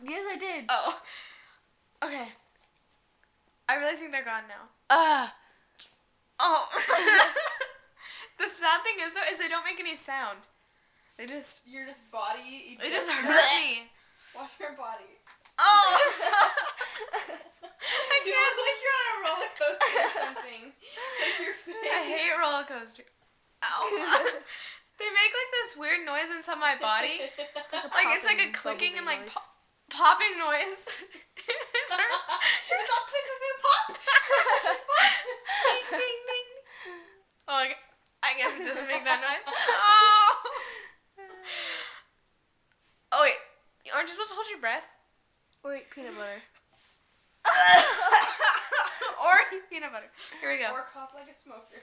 Yes, I did. Oh. Okay. I really think they're gone now. Oh. The sad thing is, though, is they don't make any sound. They just... You're just body... They just hurt me. Wash your body. Oh. I can't. You look like you're on a roller coaster or something. Like your face. I hate roller coasters. Ow. They make like this weird noise inside my body. Like it's like a clicking and like popping noise. It hurts. It's all click and pop. Ding ding ding. Oh, I guess it doesn't make that noise. Oh. Oh wait, aren't you supposed to hold your breath? Or eat peanut butter. Or eat peanut butter. Here we go. Or cough like a smoker.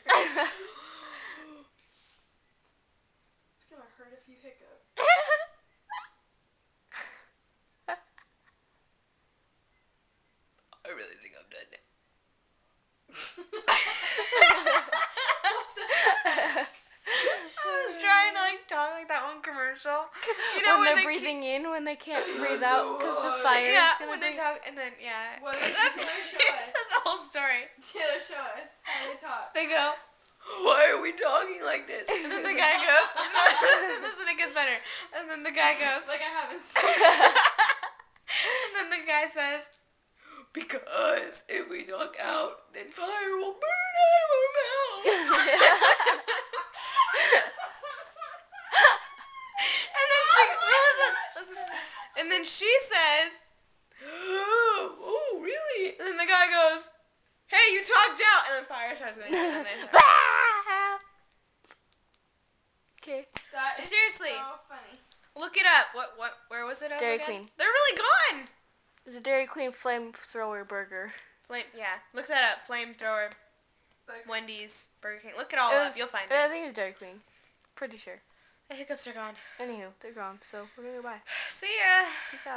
It's gonna hurt if you hiccup. I really think I'm done. I was trying to like talk like that one commercial. You know when they're breathing in when they can't breathe out because the fire is gonna when they talk and then What that's Taylor, that's the whole story. Taylor, show us how they talk. They go, why are we talking like this? And then the guy goes, listen, it gets better. And then the guy goes, Like I haven't seen it. and then the guy says, because if we talk out, then fire will burn out of our mouths. And then she says, oh, really? And then the guy goes, hey, you talked out. And then fire starts going. And then Okay. That is seriously. so funny. Look it up. Where was it? Dairy again? Queen. They're really gone. It's a Dairy Queen flamethrower burger. Look that up. Flamethrower. Like, Wendy's, Burger King. Look it all up. You'll find I it. think it was Dairy Queen. Pretty sure. The hiccups are gone. Anywho, they're gone, so we're gonna go bye. See ya. Peace out.